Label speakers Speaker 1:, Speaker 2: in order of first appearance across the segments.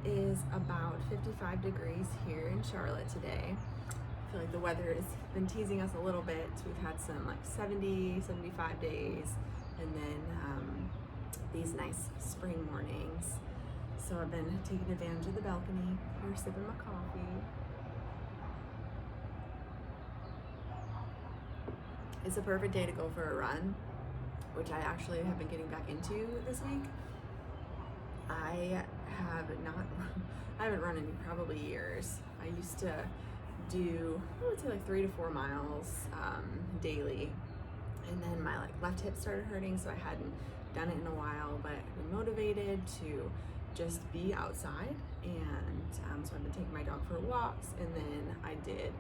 Speaker 1: is about 55 degrees here in Charlotte today. I feel like the weather has been teasing us a little bit. We've had some like 70, 75 days, and then these nice spring mornings. So I've been taking advantage of the balcony here, sipping my coffee. It's a perfect day to go for a run, which I actually have been getting back into this week. I haven't run in probably years. I used to do, I would say like 3 to 4 miles daily. And then my left hip started hurting, so I hadn't done it in a while, but I've been motivated to just be outside. And so I've been taking my dog for walks, and then I did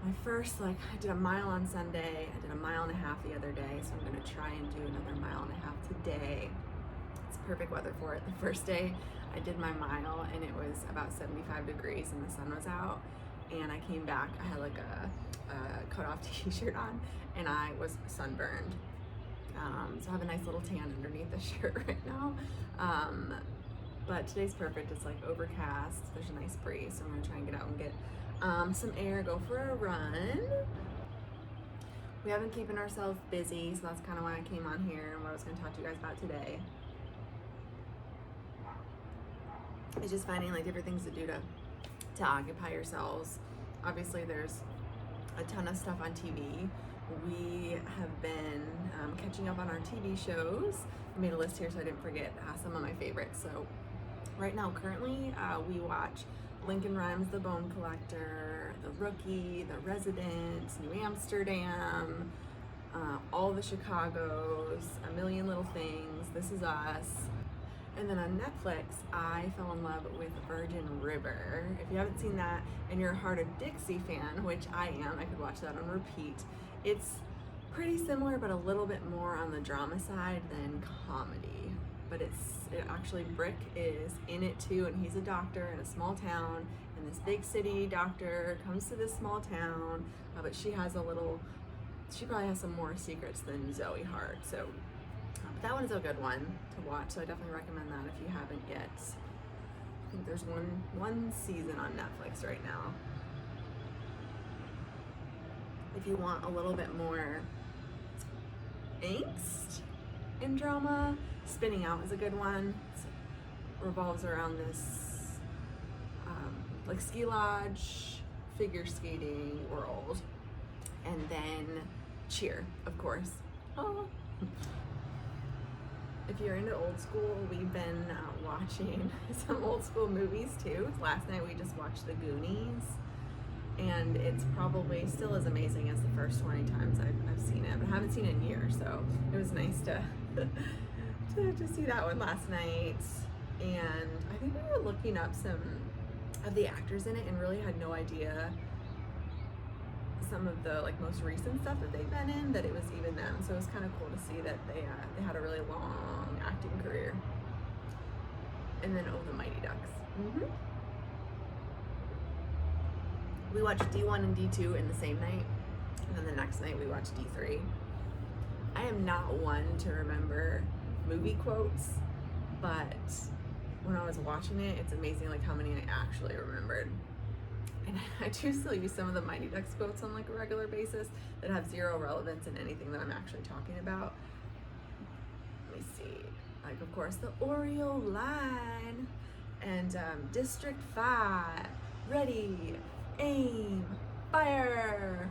Speaker 1: my first, I did a mile on Sunday. I did a mile and a half the other day, so I'm gonna try and do another mile and a half today. It's perfect weather for it. The first day I did my mile and it was about 75 degrees and the sun was out, and I came back, I had like a cut off t-shirt on and I was sunburned. So I have a nice little tan underneath the shirt right now. But today's perfect. It's like overcast, there's a nice breeze, so I'm gonna try and get out and get some air, go for a run. We have been keeping ourselves busy, so that's kind of why I came on here and what I was gonna talk to you guys about today. It's just finding like different things to do to occupy yourselves. Obviously there's a ton of stuff on TV. We have been catching up on our TV shows. I made a list here so I didn't forget some of my favorites. So right now, currently, we watch Lincoln Rhymes, The Bone Collector, The Rookie, The Resident, New Amsterdam, all the Chicagos, A Million Little Things, This Is Us. And then on Netflix, I fell in love with Virgin River. If you haven't seen that and you're a Heart of Dixie fan, which I am, I could watch that on repeat. It's pretty similar, but a little bit more on the drama side than comedy. But it actually, Brick is in it too, and he's a doctor in a small town, and this big city doctor comes to this small town, but she probably has some more secrets than Zoe Hart. So but that one's a good one to watch, so I definitely recommend that if you haven't yet. I think there's one season on Netflix right now. If you want a little bit more angst in drama, Spinning Out is a good one. It revolves around this like ski lodge, figure skating world. And then Cheer, of course. Oh. If you're into old school, we've been watching some old school movies too. Last night we just watched The Goonies, and it's probably still as amazing as the first 20 times I've seen it, but I haven't seen it in years, so it was nice to to see that one last night. And I think we were looking up some of the actors in it and really had no idea some of the most recent stuff that they've been in, that it was even them. So it was kind of cool to see that they had a really long acting career. And then The Mighty Ducks. We watched D1 and D2 in the same night, and then the next night we watched D3. I am not one to remember movie quotes, but when I was watching it, it's amazing how many I actually remembered. And I do still use some of the Mighty Ducks quotes on a regular basis that have zero relevance in anything that I'm actually talking about. Let me see. Of course, the Oreo line and District 5, ready, aim, fire,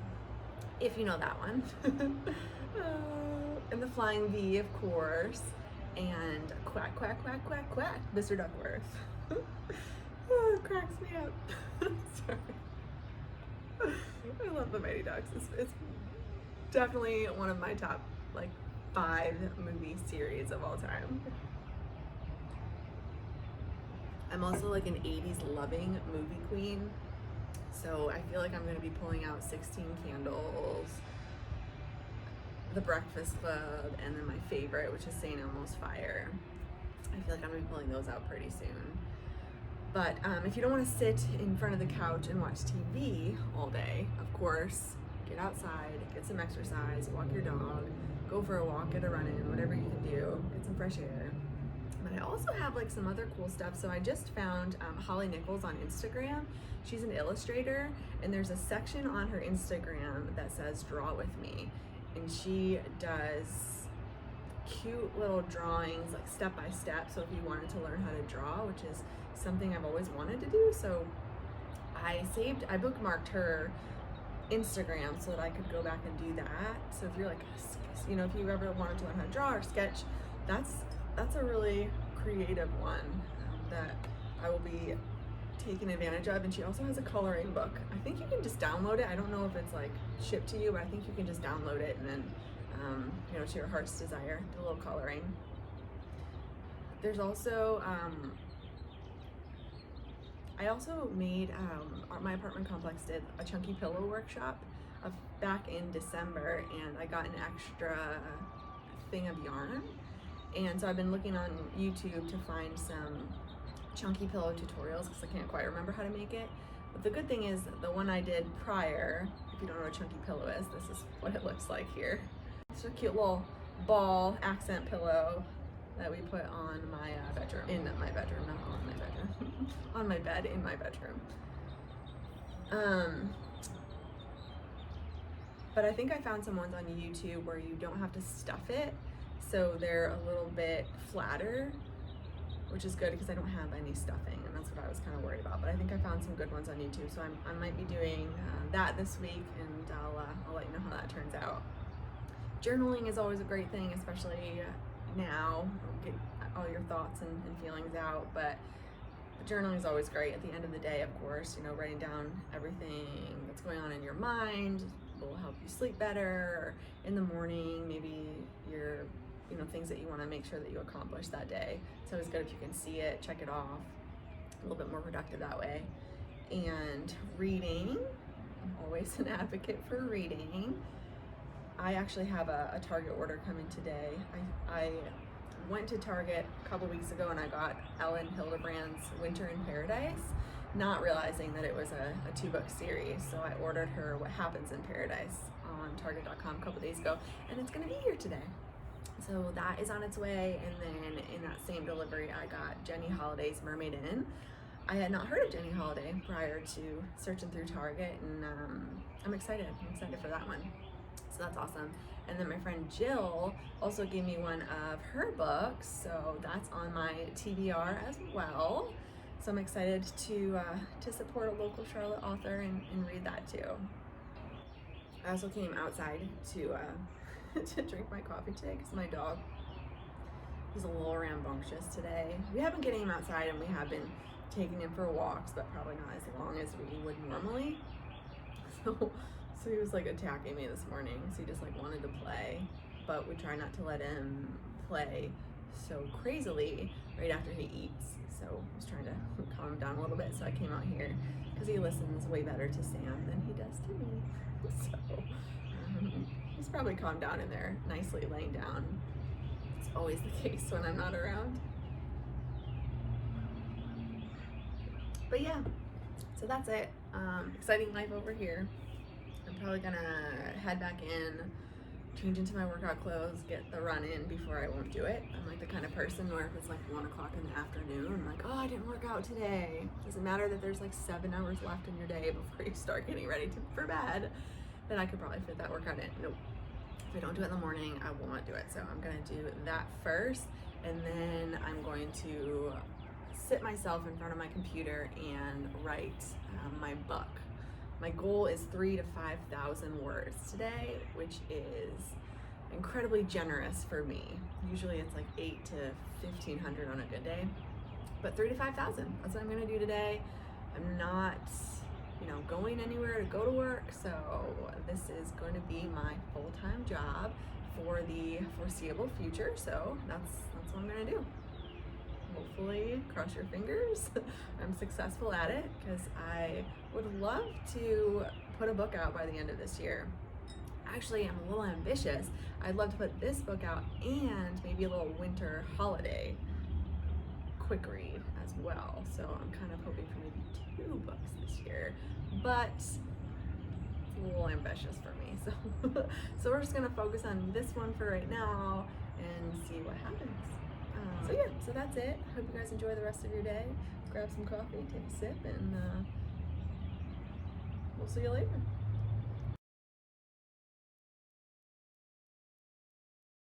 Speaker 1: if you know that one. And the Flying V, of course, and quack, quack, quack, quack, quack, Mr. Duckworth. Oh, it cracks me up. Sorry. I love the Mighty Ducks. It's definitely one of my top 5 movie series of all time. I'm also an 80s loving movie queen, so I feel like I'm going to be pulling out 16 Candles, The Breakfast Club, and then my favorite, which is St. Elmo's Fire. I feel like I'm going to be pulling those out pretty soon. But if you don't want to sit in front of the couch and watch TV all day, of course, get outside, get some exercise, walk your dog, go for a walk, get a run in, whatever you can do, get some fresh air. But I also have like some other cool stuff. So I just found Holly Nichols on Instagram. She's an illustrator, and there's a section on her Instagram that says draw with me, and she does cute little drawings, like step by step. So if you wanted to learn how to draw, which is something I've always wanted to do, so I bookmarked her Instagram so that I could go back and do that. So if you're like, you know, if you ever wanted to learn how to draw or sketch, that's a really creative one that I will be taking advantage of. And she also has a coloring book. I think you can just download it. I don't know if it's like shipped to you, but I think you can just download it and then you know, to your heart's desire, do a little coloring. There's also I also made my apartment complex did a chunky pillow workshop back in December, and I got an extra thing of yarn, and so I've been looking on YouTube to find some chunky pillow tutorials because I can't quite remember how to make it. But the good thing is the one I did prior, if you don't know what a chunky pillow is, this is what it looks like here. It's a cute little ball accent pillow that we put on my bedroom, in my bedroom, not on my bedroom, on my bed in my bedroom. But I think I found some ones on YouTube where you don't have to stuff it, so they're a little bit flatter, which is good because I don't have any stuffing, and that's what I was kind of worried about. But I think I found some good ones on YouTube, so I might be doing that this week, and I'll let you know how that turns out. Journaling is always a great thing, especially now. Get all your thoughts and feelings out, but journaling is always great. At the end of the day, of course, you know, writing down everything that's going on in your mind will help you sleep better. In the morning, maybe your, you know, things that you want to make sure that you accomplish that day. It's always good if you can see it, check it off. A little bit more productive that way. And reading, I'm always an advocate for reading. I actually have a Target order coming today. I went to Target a couple weeks ago and I got Ellen Hildebrand's Winter in Paradise, not realizing that it was a 2-book series. So I ordered her What Happens in Paradise on Target.com a couple days ago, and it's gonna be here today. So that is on its way. And then in that same delivery, I got Jenny Holiday's Mermaid Inn. I had not heard of Jenny Holiday prior to searching through Target, and I'm excited for that one. So that's awesome. And then my friend Jill also gave me one of her books, so that's on my TBR as well. So I'm excited to support a local Charlotte author and read that too. I also came outside to to drink my coffee today because my dog is a little rambunctious today. We have been getting him outside and we have been taking him for walks, but probably not as long as we would normally. So he was like attacking me this morning. So he just like wanted to play, but we try not to let him play so crazily right after he eats. So I was trying to calm him down a little bit. So I came out here because he listens way better to Sam than he does to me. So he's probably calmed down in there nicely laying down. It's always the case when I'm not around. But yeah, so that's it. Exciting life over here. I'm probably gonna head back in, change into my workout clothes, get the run in before I won't do it. I'm like the kind of person where if it's like 1 o'clock in the afternoon, I'm like, oh, I didn't work out today. Doesn't matter that there's like 7 hours left in your day before you start getting ready for bed, then I could probably fit that workout in. Nope. If I don't do it in the morning, I will not do it. So I'm gonna do that first, and then I'm going to sit myself in front of my computer and write my book. My goal is 3,000 to 5,000 words today, which is incredibly generous for me. Usually it's like 8 to 1,500 on a good day, but 3,000 to 5,000. That's what I'm gonna do today. I'm not, you know, going anywhere to go to work, so this is going to be my full-time job for the foreseeable future. So that's what I'm gonna do. Hopefully, cross your fingers, I'm successful at it, because I would love to put a book out by the end of this year. Actually, I'm a little ambitious. I'd love to put this book out and maybe a little winter holiday quick read as well. So I'm kind of hoping for maybe 2 books this year, but it's a little ambitious for me. So we're just gonna focus on this one for right now and see what happens. So yeah, So that's it. Hope you guys enjoy the rest of your day. Grab some coffee, take a sip, and we'll see you later.